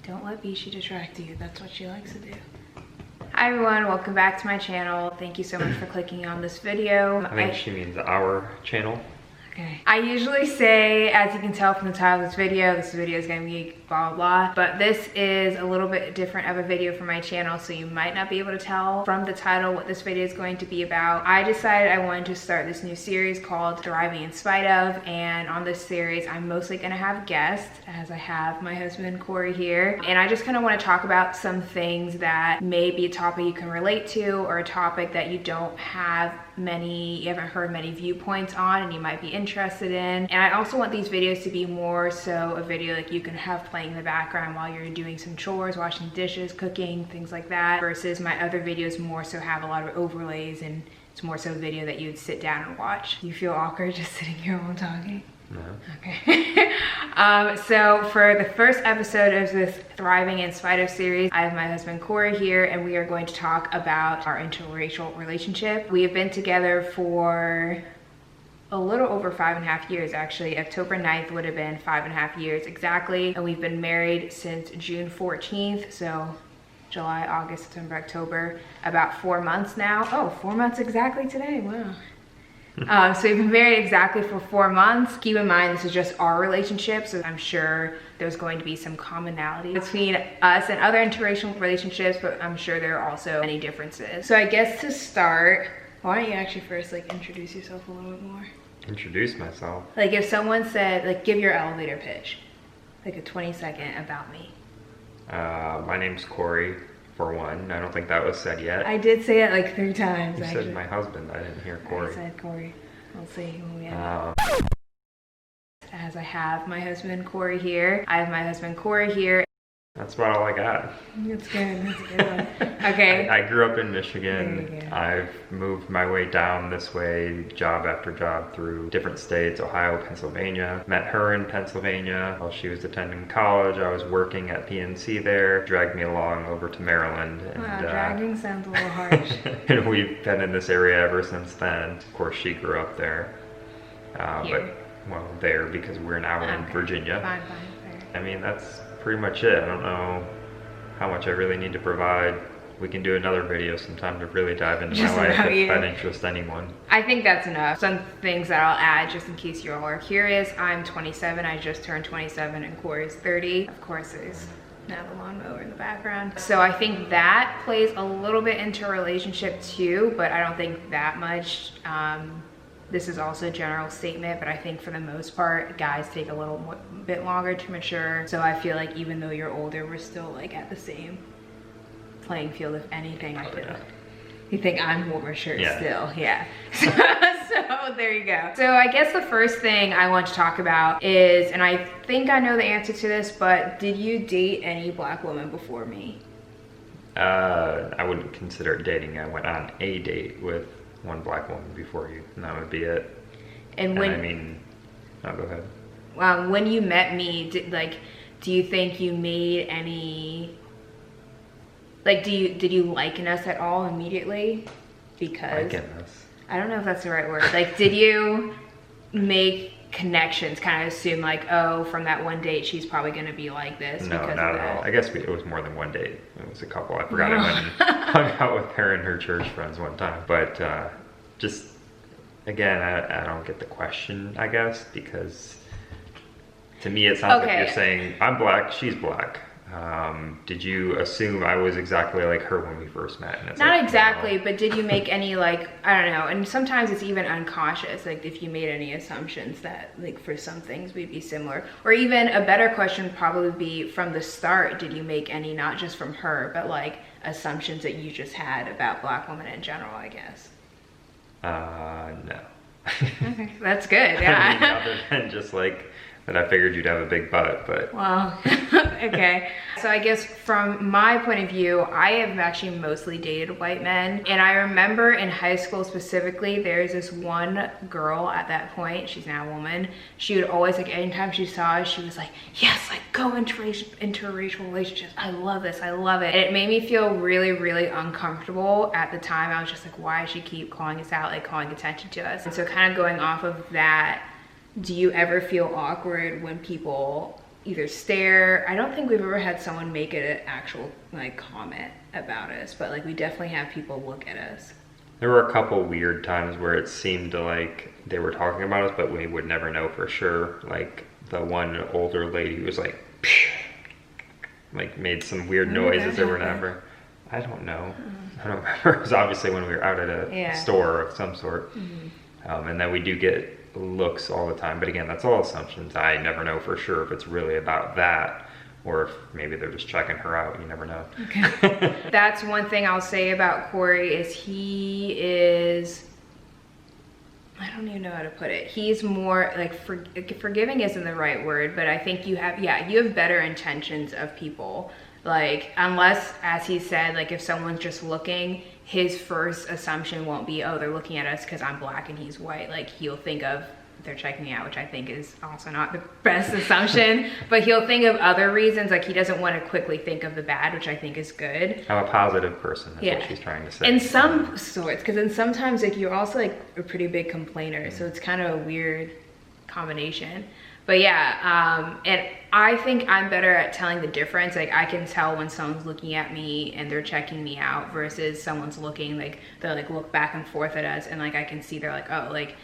Don't let Bishi distract you. That's what she likes to do. Hi everyone, welcome back to my channel. Thank you so much for clicking on this video. I think she means our channel. Okay. I usually say, as you can tell from the title of this video is gonna be blah blah blah, but this is a little bit different of a video for my channel, so you might not be able to tell from the title what this video is going to be about. I decided I wanted to start this new series called Thriving in Spite of, and on this series I'm mostly gonna have guests, as I have my husband Corey here, and I just kind of want to talk about some things that may be a topic you can relate to, or a topic that you haven't heard many viewpoints on and you might be interested in. And I also want these videos to be more so a video like you can have playing in the background while you're doing some chores, washing dishes, cooking, things like that, versus my other videos more so have a lot of overlays and it's more so a video that you would sit down and watch. You feel awkward just sitting here while talking? No. Okay. So for the first episode of this Thriving in Spite of series, I have my husband Corey here, and we are going to talk about our interracial relationship. We have been together for a little over 5.5 years, actually. October 9th would have been 5.5 years exactly, and we've been married since June 14th, so July, August, September, October, about 4 months now. Oh, 4 months exactly today, wow. So we've been married exactly for 4 months. Keep in mind, this is just our relationship, so I'm sure there's going to be some commonality between us and other interracial relationships, but I'm sure there are also many differences. So I guess to start, why don't you actually first introduce yourself a little bit more? Introduce myself? If someone said, give your elevator pitch, a 20-second about me. My name's Corey, for one. I don't think that was said yet. I did say it 3 times. You said my husband. I didn't hear Corey. I said Corey. We'll see when we end. As I have my husband Corey here. I have my husband Corey here. That's about all I got. That's good. That's a good one. Okay. I grew up in Michigan. I've moved my way down this way, job after job, through different states, Ohio, Pennsylvania. Met her in Pennsylvania while she was attending college. I was working at PNC there. Dragged me along over to Maryland. And, wow, dragging sounds a little harsh. And we've been in this area ever since then. Of course, she grew up there. There, because we're now in Virginia. Fine. I mean, that's pretty much it. I don't know how much I really need to provide. We can do another video sometime to really dive into my life if that interests anyone. I think that's enough. Some things that I'll add just in case you all are curious. I'm 27, I just turned 27, and Corey's 30. Of course, there's now the lawnmower in the background. So I think that plays a little bit into a relationship too, but I don't think that much. This is also a general statement, but I think for the most part, guys take a little bit longer to mature. So I feel like even though you're older, we're still at the same playing field. If anything, I feel you think I'm more mature still. Yeah. So there you go. So I guess the first thing I want to talk about is, and I think I know the answer to this, but did you date any Black women before me? I wouldn't consider it dating. I went on a date with one Black woman before you, and that would be it. And when, go ahead. When you met me, do you think you made any, did you liken us at all immediately? Because liken us? I don't know if that's the right word. Did you make connections, kind of assume oh, from that one date she's probably going to be like this? No, not at all. I guess it was more than one date. It was a couple. I forgot I went and hung out with her and her church friends one time. But just, again, I don't get the question, I guess, because to me it sounds like you're saying, I'm Black, she's Black. Did you assume I was exactly like her when we first met? And it's not exactly, but did you make any I don't know, and sometimes it's even unconscious, if you made any assumptions that for some things we'd be similar, or even a better question would probably be from the start, did you make any, not just from her, but assumptions that you just had about Black women in general, I guess? No. Okay, that's good. Yeah. I mean, other than just that I figured you'd have a big butt, but. Well, okay. So I guess from my point of view, I have actually mostly dated white men. And I remember in high school specifically, there's this one girl at that point, she's now a woman. She would always, anytime she saw us, she was like, yes, go interracial relationships. I love this, I love it. And it made me feel really, really uncomfortable at the time. I was just why does she keep calling us out, calling attention to us? And so kind of going off of that, do you ever feel awkward when people either stare. I don't think we've ever had someone make it an actual like comment about us, but like we definitely have people look at us. There were a couple weird times where it seemed like they were talking about us, but we would never know for sure. Like the one older lady who was like, like made some weird noises or whatever. I don't know. I don't remember. It was obviously when we were out at a store of some sort. And then we do get looks all the time. But again, that's all assumptions. I never know for sure if it's really about that or if maybe they're just checking her out. You never know. Okay. That's one thing I'll say about Corey is he is, I don't even know how to put it. He's more like, forgiving isn't the right word, but I think you have better intentions of people. Like, unless, as he said, like if someone's just looking, his first assumption won't be, oh, they're looking at us because I'm black and he's white. Like he'll think of, they're checking me out, which I think is also not the best assumption, but he'll think of other reasons. Like he doesn't want to quickly think of the bad, which I think is good. I'm a positive person, that's what she's trying to say. In some sorts, because then sometimes like you're also like a pretty big complainer, so it's kind of a weird combination. But yeah, and I think I'm better at telling the difference. Like I can tell when someone's looking at me and they're checking me out versus someone's looking, like they'll like look back and forth at us and like I can see they're like, oh, like,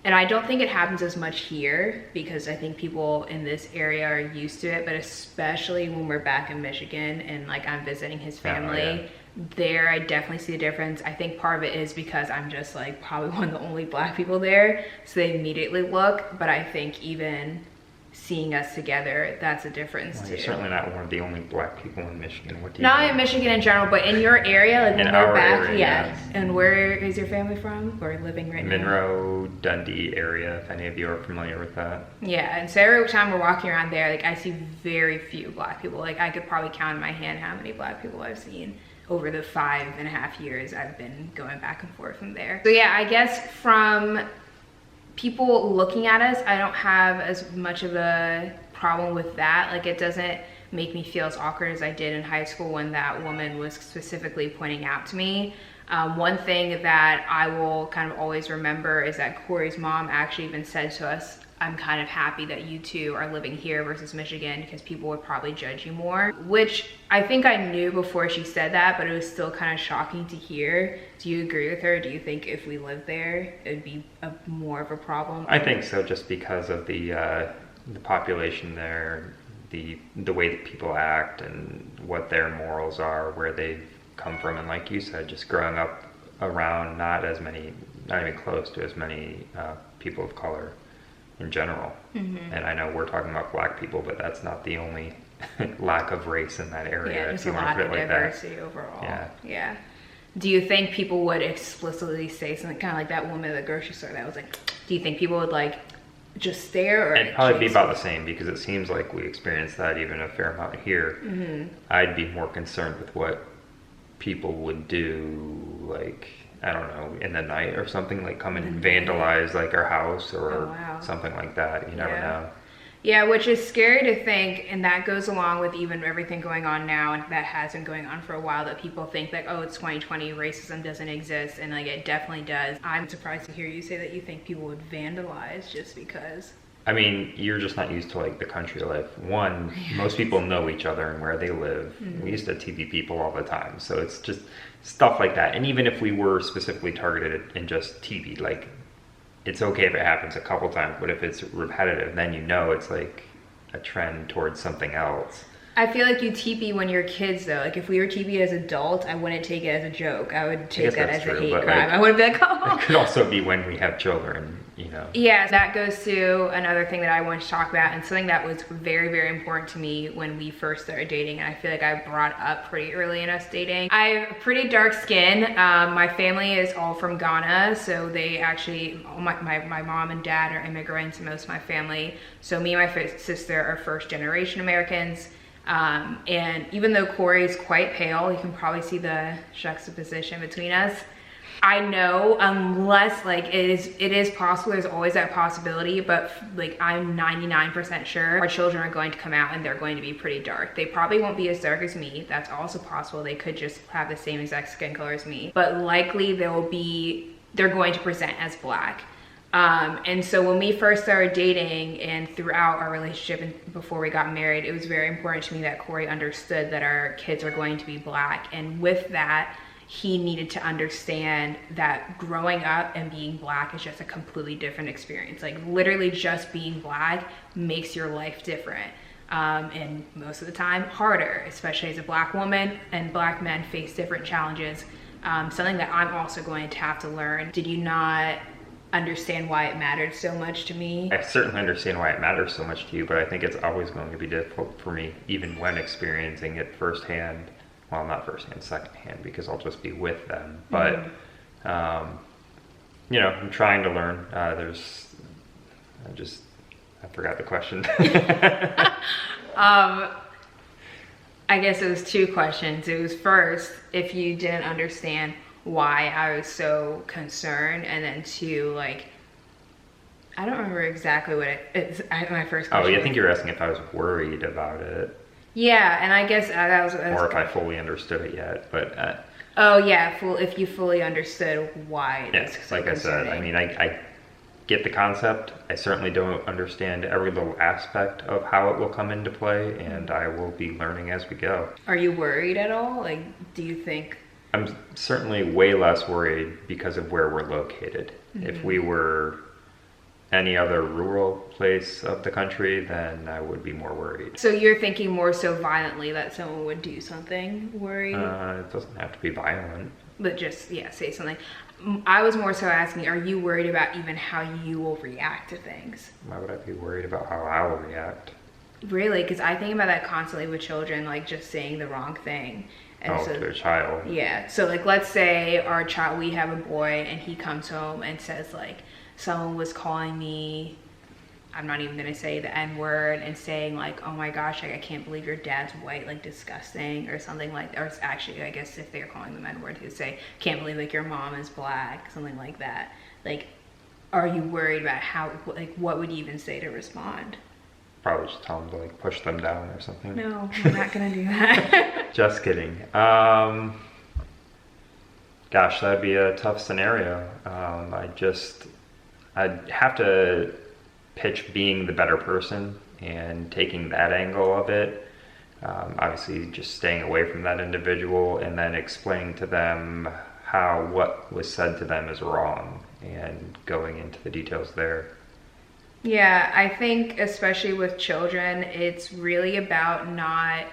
and I don't think it happens as much here because I think people in this area are used to it, but especially when we're back in Michigan and like I'm visiting his family, there I definitely see the difference. I think part of it is because I'm just like probably one of the only black people there, so they immediately look, but I think even seeing us together, that's a difference too. You're certainly not one of the only black people in Michigan. What do you Not mean? In Michigan in general, but in your area, like when In we're our back, area, And where is your family from? Or living right now? Monroe, Dundee area, if any of you are familiar with that. Yeah, and so every time we're walking around there, like I see very few black people. Like I could probably count in my hand how many black people I've seen over the 5.5 years I've been going back and forth from there. So yeah, I guess from people looking at us, I don't have as much of a problem with that. Like it doesn't make me feel as awkward as I did in high school when that woman was specifically pointing out to me. One thing that I will kind of always remember is that Corey's mom actually even said to us, I'm kind of happy that you two are living here versus Michigan because people would probably judge you more, which I think I knew before she said that, but it was still kind of shocking to hear. Do you agree with her? Do you think if we lived there, it'd be more of a problem? I think so, just because of the population there, the way that people act and what their morals are, where they've come from, and like you said, just growing up around not even close to as many people of color in general. And I know we're talking about black people, but that's not the only lack of race in that area. Yeah, there's a lot of diversity overall. Yeah. Do you think people would explicitly say something kind of like that woman at the grocery store that was like, do you think people would like just stare? Or it'd probably be about the same, because it seems like we experience that even a fair amount here. I'd be more concerned with what people would do, like, I don't know, in the night or something, like come in and vandalize like our house or something like that. You never know. Yeah, which is scary to think, and that goes along with even everything going on now, and that has been going on for a while, that people think like, oh, it's 2020, racism doesn't exist, and like it definitely does. I'm surprised to hear you say that you think people would vandalize just because. I mean, you're just not used to like the country life. One, most people know each other and where they live. We used to TV people all the time, so it's just stuff like that. And even if we were specifically targeted in just TV, like, it's okay if it happens a couple times, but if it's repetitive, then you know it's like a trend towards something else. I feel like you TP when you're kids though. Like if we were TP as adults, I wouldn't take it as a joke. I would take that as a hate crime. Like, I wouldn't be like, oh. It could also be when we have children, you know. Yeah, that goes to another thing that I want to talk about, and something that was very, very important to me when we first started dating, and I feel like I brought up pretty early in us dating. I have pretty dark skin. My family is all from Ghana, so they actually, my mom and dad are immigrants, most of my family. So me and my sister are first generation Americans. And even though Corey is quite pale, you can probably see the juxtaposition between us. I know, unless like it is possible, there's always that possibility, but like I'm 99% sure our children are going to come out and they're going to be pretty dark. They probably won't be as dark as me. That's also possible. They could just have the same exact skin color as me, but likely they're going to present as black. And so when we first started dating and throughout our relationship and before we got married, it was very important to me that Corey understood that our kids are going to be Black. And with that, he needed to understand that growing up and being Black is just a completely different experience. Like literally just being Black makes your life different. And most of the time harder, especially as a Black woman, and Black men face different challenges. Something that I'm also going to have to learn. Did you not understand why it mattered so much to me? I certainly understand why it matters so much to you, but I think it's always going to be difficult for me, even when experiencing it firsthand. Well, not firsthand, secondhand, because I'll just be with them. But, you know, I'm trying to learn. I forgot the question. I guess it was two questions. It was first, if you didn't understand why I was so concerned, and then two, like, I don't remember exactly what my first question. Oh, yeah, I think you were asking if I was worried about it. Yeah, and I guess that was or if I fully understood it yet, but... oh, yeah, if you fully understood why it was so like concerning. I said, I mean, I get the concept. I certainly don't understand every little aspect of how it will come into play, and I will be learning as we go. Are you worried at all? Like, do you think... I'm certainly way less worried because of where we're located. If we were any other rural place of the country, then I would be more worried. So you're thinking more so violently that someone would do something worried? It doesn't have to be violent. But just, yeah, say something. I was more so asking, are you worried about even how you will react to things? Why would I be worried about how I will react? Really? Because I think about that constantly with children, like just saying the wrong thing. And to their child. Yeah. So like, let's say our child, we have a boy and he comes home and says like, someone was calling me, I'm not even gonna say the N-word, and saying like, oh my gosh, like I can't believe your dad's white, like disgusting, or something like that. Or it's actually, I guess if they're calling them N-word, he'd say, can't believe like your mom is Black, something like that. Like, are you worried about how, like what would you even say to respond? Probably just tell them to like push them down or something. No, I'm not gonna do that. Just kidding. Gosh, that'd be a tough scenario. I'd have to pitch being the better person and taking that angle of it. Obviously just staying away from that individual and then explaining to them how what was said to them is wrong and going into the details there. Yeah, I think especially with children, it's really about not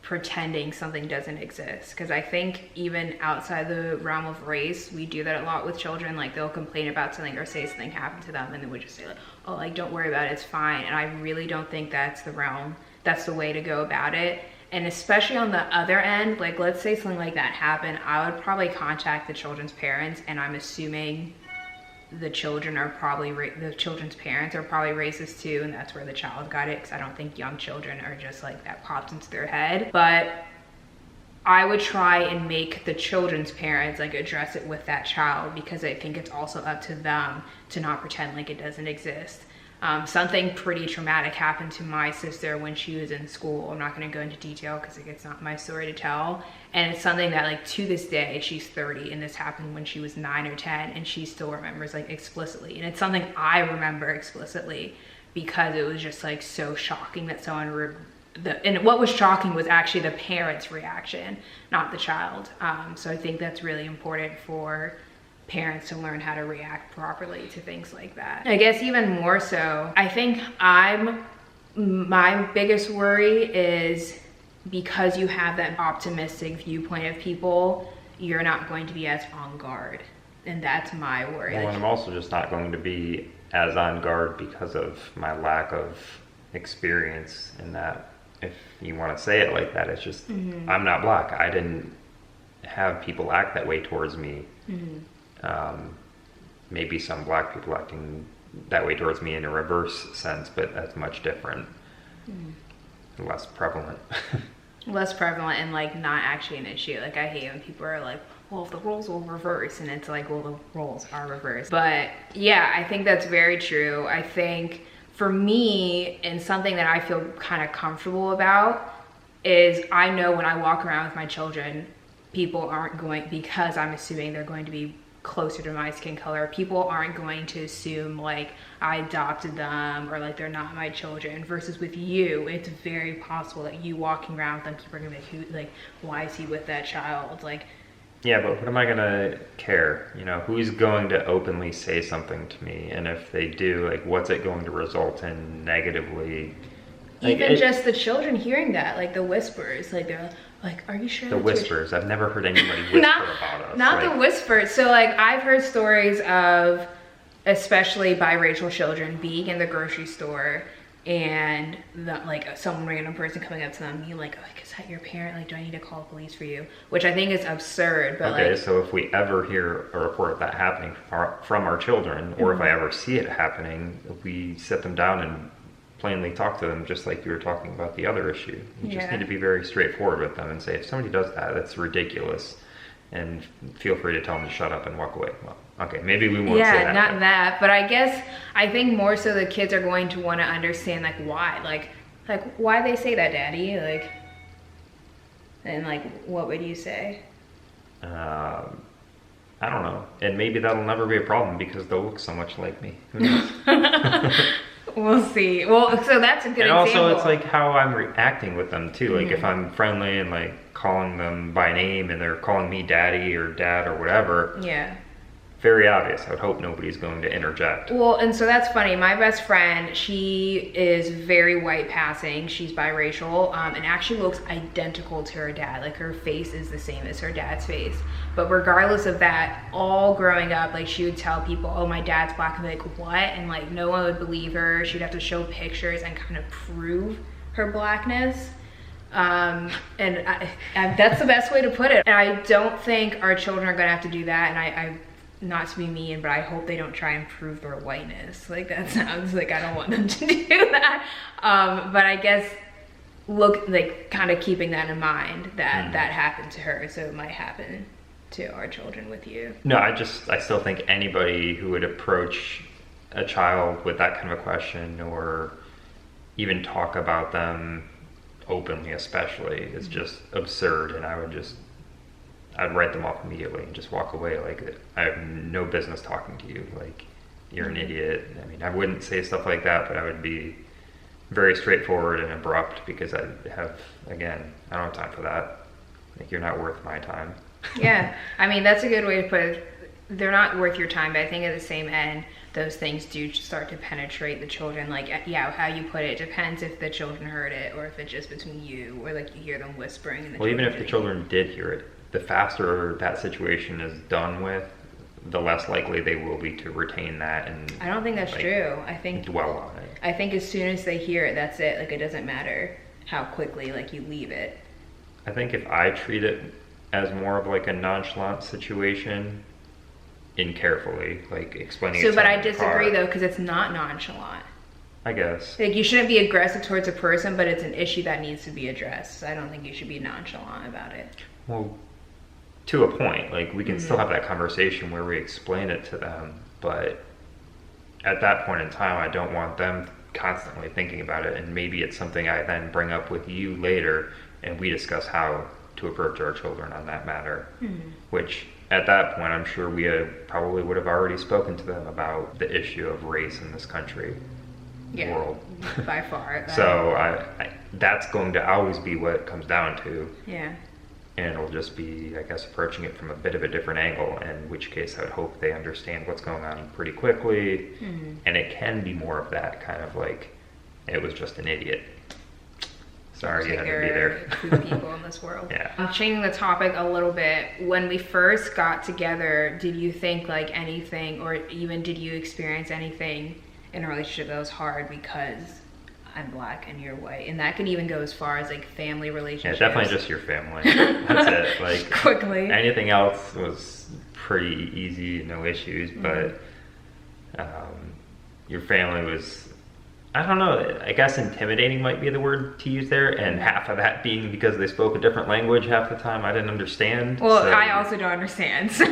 pretending something doesn't exist. Because I think even outside the realm of race, we do that a lot with children. Like they'll complain about something or say something happened to them and then we just say like, oh, like don't worry about it, it's fine. And I really don't think that's the realm, that's the way to go about it. And especially on the other end, like let's say something like that happened, I would probably contact the children's parents, and I'm assuming the children are probably, the children's parents are probably racist too, and that's where the child got it, because I don't think young children are just like that pops into their head. But I would try and make the children's parents like address it with that child, because I think it's also up to them to not pretend like it doesn't exist. Something pretty traumatic happened to my sister when she was in school. I'm not going to go into detail because it's not my story to tell. And it's something that like to this day, she's 30 and this happened when she was 9 or 10 and she still remembers like explicitly. And it's something I remember explicitly because it was just like so shocking that someone and what was shocking was actually the parent's reaction, not the child. So I think that's really important for parents to learn how to react properly to things like that. I guess even more so, I think my biggest worry is because you have that optimistic viewpoint of people, you're not going to be as on guard. And that's my worry. Well, and I'm also just not going to be as on guard because of my lack of experience in that. If you want to say it like that, it's just, I'm not Black. I didn't have people act that way towards me. Maybe some Black people acting that way towards me in a reverse sense, but that's much different. Less prevalent. Less prevalent and like not actually an issue. Like I hate when people are like, well, if the roles will reverse, and it's like, well, the roles are reversed. But yeah, I think that's very true. I think for me, and something that I feel kind of comfortable about is I know when I walk around with my children, people aren't going, because I'm assuming they're going to be closer to my skin color, people aren't going to assume like I adopted them or like they're not my children. Versus with you, it's very possible that you walking around with them, people are gonna be like, who, like, why is he with that child? Like, yeah, but what am I gonna care? You know, who's going to openly say something to me? And if they do, like, what's it going to result in negatively? Like, even just the children hearing that, like the whispers, like they're like, are you sure? The whispers. I've never heard anybody whisper about us. Not like, the whispers. So like I've heard stories of especially biracial children being in the grocery store and like some random person coming up to them being like, oh, is that your parent? Like, do I need to call the police for you? Which I think is absurd. But okay, like, so if we ever hear a report of that happening from our children, or if I ever see it happening, we sit them down and plainly talk to them, just like you were talking about the other issue. You just need to be very straightforward with them and say, if somebody does that, that's ridiculous, and feel free to tell them to shut up and walk away. Well, okay, maybe we won't say that. Yeah, not that, but I think more so the kids are going to want to understand like why, like why they say that, Daddy, like, and like what would you say? I don't know, and maybe that'll never be a problem because they'll look so much like me. Who knows? We'll see. Well, so that's a good example. And also it's like how I'm reacting with them too. Like if I'm friendly and like calling them by name and they're calling me daddy or dad or whatever. Yeah. Very obvious. I would hope nobody's going to interject. Well, and so that's funny. My best friend, she is very white passing. She's biracial, and actually looks identical to her dad. Like her face is the same as her dad's face. But regardless of that, all growing up, like she would tell people, oh, my dad's black, and be like, what? And like no one would believe her. She'd have to show pictures and kind of prove her blackness. And that's the best way to put it. And I don't think our children are gonna have to do that. And I not to be mean, but I hope they don't try and prove their whiteness. Like that sounds like I don't want them to do that. But I guess kind of keeping that in mind that that happened to her, so it might happen to our children with you. No, I still think anybody who would approach a child with that kind of a question or even talk about them openly especially is just absurd, and I'd write them off immediately and just walk away. Like, I have no business talking to you. Like, you're an idiot. I mean, I wouldn't say stuff like that, but I would be very straightforward and abrupt because I don't have time for that. Like, you're not worth my time. Yeah, I mean, that's a good way to put it. They're not worth your time, but I think at the same end, those things do start to penetrate the children. Like, yeah, how you put it depends if the children heard it or if it's just between you, or like you hear them whispering. And well, even if the children did hear it, the faster that situation is done with, the less likely they will be to retain that. And I don't think that's true. I think dwell on it. I think as soon as they hear it, that's it. Like, it doesn't matter how quickly like you leave it. I think if I treat it as more of like a nonchalant situation, in carefully, like explaining. So, but I disagree though, because it's not nonchalant. I guess. Like, you shouldn't be aggressive towards a person, but it's an issue that needs to be addressed. So I don't think you should be nonchalant about it. Well, to a point, like we can still have that conversation where we explain it to them, but at that point in time, I don't want them constantly thinking about it, and maybe it's something I then bring up with you later, and we discuss how to approach our children on that matter, which at that point, I'm sure we probably would have already spoken to them about the issue of race in this country, world. By far. So I that's going to always be what it comes down to. Yeah. And it'll just be, I guess, approaching it from a bit of a different angle, in which case I would hope they understand what's going on pretty quickly. And it can be more of that kind of like, it was just an idiot. Sorry you had to be there. Two people in this world. Yeah. I'm changing the topic a little bit. When we first got together, did you think like anything, or even did you experience anything in a relationship that was hard because I'm black and you're white? And that could even go as far as like family relationships. Yeah, definitely just your family. That's it. Like, quickly. Anything else was pretty easy, no issues, but your family was, I don't know, I guess intimidating might be the word to use there, and half of that being because they spoke a different language half the time I didn't understand. Well, so. I also don't understand. So.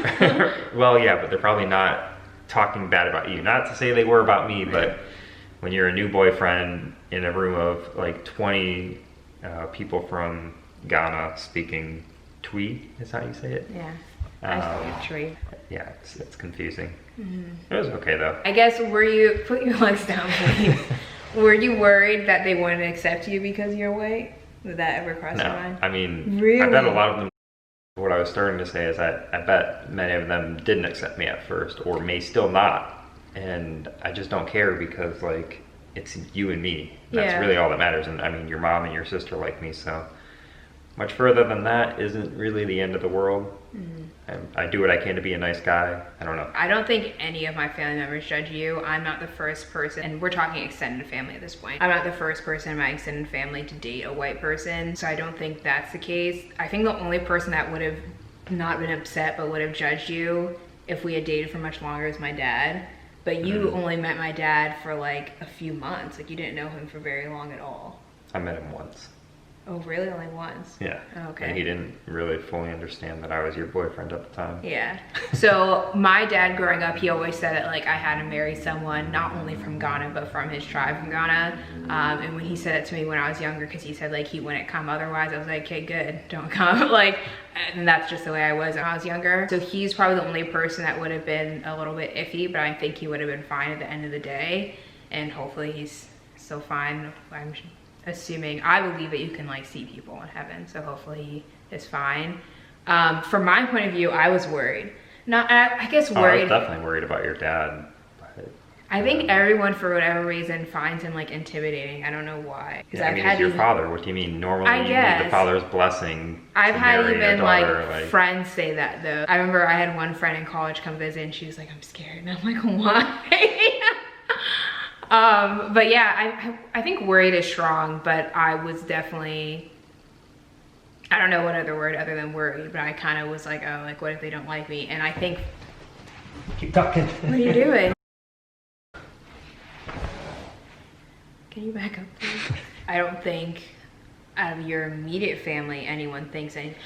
Well, yeah, but they're probably not talking bad about you. Not to say they were about me, but when you're a new boyfriend in a room of like 20 people from Ghana speaking Twi, is that how you say it? Yeah, I speak Twi. Yeah, it's confusing. It was okay though. I guess, put your legs down, please. Were you worried that they wouldn't accept you because you're white? Did that ever cross your mind? I mean, Really? I bet a lot of them, what I was starting to say is I bet many of them didn't accept me at first, or may still not. And I just don't care because, like, it's you and me. That's really all that matters. And I mean, your mom and your sister like me, so much further than that isn't really the end of the world. I do what I can to be a nice guy. I don't know. I don't think any of my family members judge you. I'm not the first person, and we're talking extended family at this point. I'm not the first person in my extended family to date a white person, so I don't think that's the case. I think the only person that would have not been upset but would have judged you if we had dated for much longer is my dad. But you only met my dad for like a few months. Like, you didn't know him for very long at all. I met him once. Oh, really? Only once? Yeah. Okay. And he didn't really fully understand that I was your boyfriend at the time. Yeah. So my dad growing up, he always said that like I had to marry someone not only from Ghana, but from his tribe from Ghana. And when he said it to me when I was younger, because he said like he wouldn't come otherwise, I was like, okay, good, don't come. Like, and that's just the way I was when I was younger. So he's probably the only person that would have been a little bit iffy, but I think he would have been fine at the end of the day. And hopefully he's still fine. I'm assuming, I believe that you can like see people in heaven, so hopefully he is fine. From my point of view, I was worried. Not, I guess worried. I was definitely worried about your dad. But, I think everyone, for whatever reason, finds him like intimidating. I don't know why. Yeah, I mean, he's your father. What do you mean? Normally, I you guess. need the father's blessing. I've had even like like friends say that though. I remember I had one friend in college come visit, and she was like, "I'm scared," and I'm like, "Why?" But yeah, I think worried is strong, but I was definitely, I don't know what other word other than worried, but I kind of was like, oh, like what if they don't like me? And I think, keep talking. What are you doing? Can you back up, please? I don't think out of your immediate family anyone thinks anything.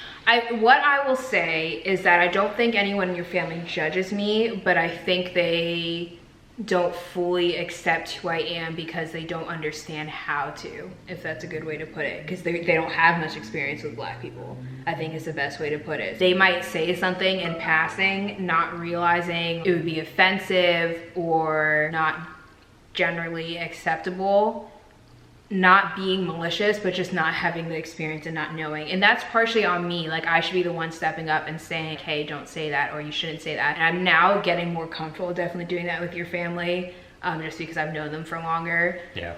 What I will say is that I don't think anyone in your family judges me, but I think they don't fully accept who I am because they don't understand how to, if that's a good way to put it, because they don't have much experience with black people, I think is the best way to put it. They might say something in passing, not realizing it would be offensive or not generally acceptable, not being malicious, but just not having the experience and not knowing. And that's partially on me. Like, I should be the one stepping up and saying, hey, don't say that, or you shouldn't say that. And I'm now getting more comfortable definitely doing that with your family, just because I've known them for longer. Yeah.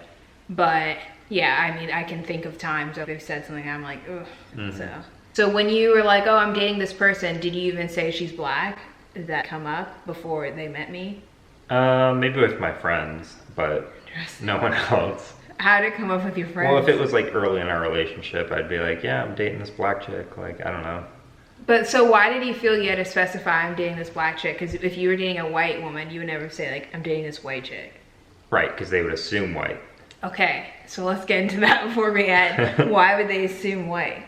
But yeah, I mean, I can think of times where they've said something I'm like, ugh. So when you were like, oh, I'm dating this person, did you even say she's black? Did that come up before they met me? Maybe with my friends, but no one else. How did it come up with your friends? Well, if it was like early in our relationship, I'd be like, yeah, I'm dating this black chick. Like, I don't know. But so why did you feel you had to specify I'm dating this black chick? Because if you were dating a white woman, you would never say like, I'm dating this white chick. Right, because they would assume white. Okay, so let's get into that before we end. Why would they assume white?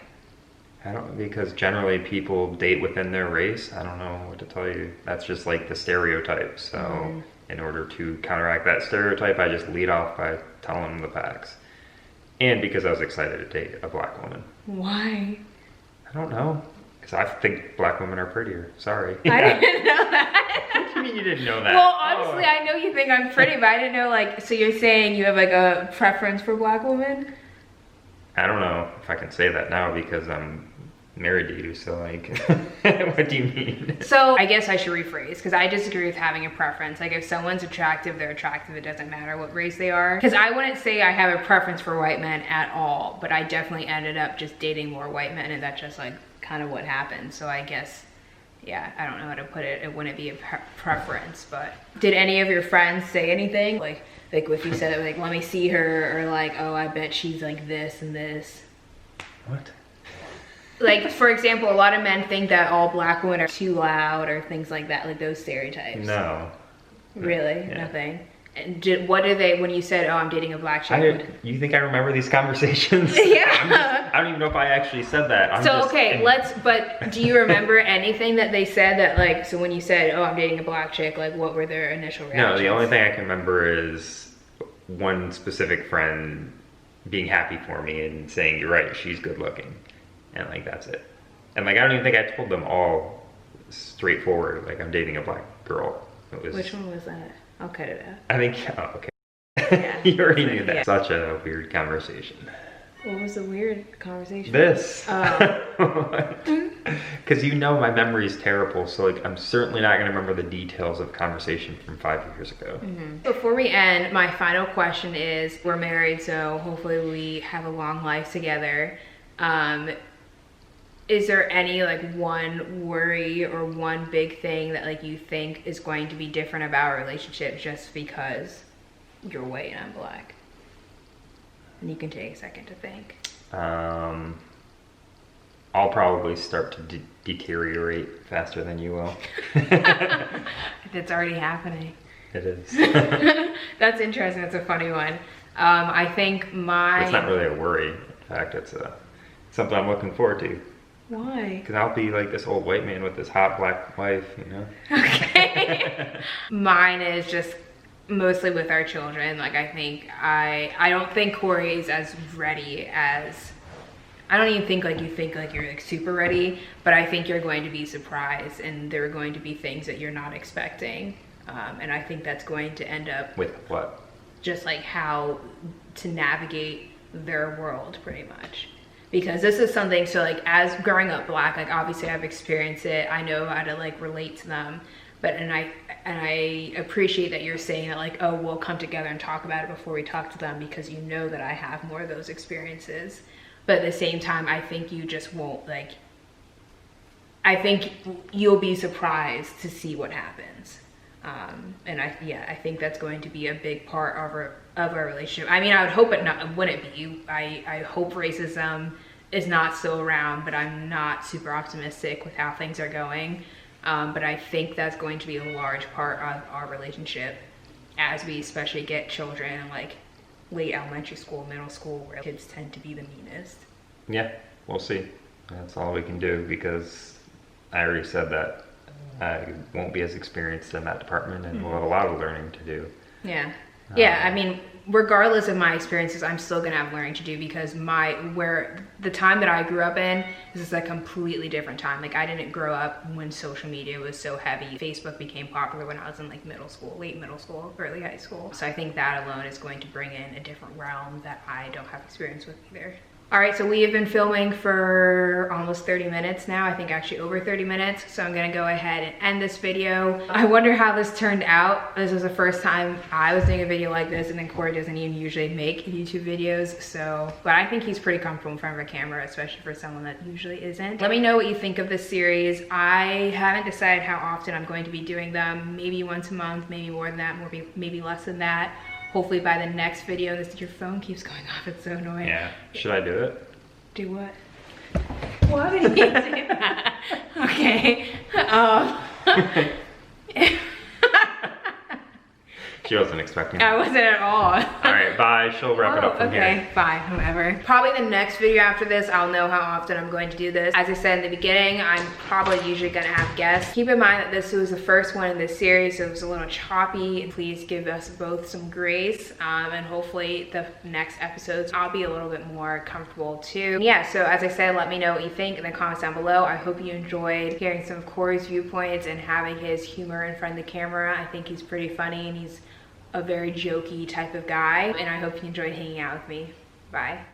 I don't, because generally people date within their race. I don't know what to tell you. That's just like the stereotype. So in order to counteract that stereotype, I just lead off by telling them the facts. And because I was excited to date a black woman. Why? I don't know. Because I think black women are prettier. Sorry. I didn't know that. What do you mean you didn't know that? Well, honestly, I know you think I'm pretty, but I didn't know, like, so you're saying you have like a preference for black women? I don't know if I can say that now because I'm married to you, so like, what do you mean? So I guess I should rephrase, because I disagree with having a preference. Like, if someone's attractive, they're attractive. It doesn't matter what race they are. Because I wouldn't say I have a preference for white men at all, but I definitely ended up just dating more white men, and that's just like kind of what happened. So I guess, yeah, I don't know how to put it. It wouldn't be a preference, but did any of your friends say anything? Like if you said, like, let me see her, or like, oh, I bet she's like this and this. What? Like, for example, a lot of men think that all black women are too loud or things like that, like those stereotypes. No. Really? Yeah. Nothing? And what did they, when you said, oh, I'm dating a black chick? You think I remember these conversations? Yeah. I don't even know if I actually said that. But do you remember anything that they said that, like, so when you said, oh, I'm dating a black chick, like, what were their initial reactions? No, the only thing I can remember is one specific friend being happy for me and saying, you're right, she's good looking. And like, that's it. And like, I don't even think I told them all straightforward. Like, I'm dating a black girl. It was, Which one was that? I'll cut it out. I think, oh, okay. Yeah. You already knew that. Yeah. Such a weird conversation. What was the weird conversation? This. Oh. Because you know my memory is terrible, so like I'm certainly not going to remember the details of conversation from 5 years ago. Before we end, my final question is, we're married, so hopefully we have a long life together. Is there any like one worry or one big thing that like you think is going to be different about our relationship just because you're white and I'm black? And you can take a second to think. I'll probably start to deteriorate faster than you will. It's already happening. It is. That's interesting. That's a funny one. I think It's not really a worry. In fact, it's something I'm looking forward to. Why? Because I'll be like this old white man with this hot black wife, you know? Okay. Mine is just mostly with our children. Like, I think I don't think Corey is as ready as, I don't even think like you think like you're like super ready, but I think you're going to be surprised and there are going to be things that you're not expecting. And I think that's going to end up With what? just like how to navigate their world pretty much. Because this is something, so like as growing up black, like obviously I've experienced it. I know how to like relate to them. But and I appreciate that you're saying that like, oh, we'll come together and talk about it before we talk to them, because you know that I have more of those experiences. But at the same time, I think you just won't like, I think you'll be surprised to see what happens. And I think that's going to be a big part of our relationship. I mean, I would hope it wouldn't be. I hope racism is not still around, but I'm not super optimistic with how things are going. But I think that's going to be a large part of our relationship as we especially get children in like late elementary school, middle school, where kids tend to be the meanest. Yeah, we'll see. That's all we can do, because I already said that I won't be as experienced in that department, and we'll have a lot of learning to do. Yeah. Yeah, I mean, regardless of my experiences, I'm still gonna have learning to do, because where the time that I grew up in is a completely different time. Like, I didn't grow up when social media was so heavy. Facebook became popular when I was in like middle school, late middle school, early high school. So I think that alone is going to bring in a different realm that I don't have experience with either. All right, so we have been filming for almost 30 minutes now. I think actually over 30 minutes. So I'm gonna go ahead and end this video. I wonder how this turned out. This was the first time I was doing a video like this, and then Corey doesn't even usually make YouTube videos. So, but I think he's pretty comfortable in front of a camera, especially for someone that usually isn't. Let me know what you think of this series. I haven't decided how often I'm going to be doing them. Maybe once a month, maybe more than that, maybe less than that. Hopefully by the next video, your phone keeps going off, it's so annoying. Yeah, should I do it? Do what? Why would you do that? Okay. She wasn't expecting I that. wasn't at all. All right, bye. She'll wrap it up from okay, here. fine, whatever. Probably the next video after this, I'll know how often I'm going to do this. As I said in the beginning, I'm probably usually gonna have guests. Keep in mind that this was the first one in this series, so it was a little choppy. Please give us both some grace, and hopefully the next episodes, I'll be a little bit more comfortable too. Yeah, so as I said, let me know what you think in the comments down below. I hope you enjoyed hearing some of Corey's viewpoints and having his humor in front of the camera. I think he's pretty funny, and he's a very jokey type of guy, and I hope you enjoyed hanging out with me. Bye.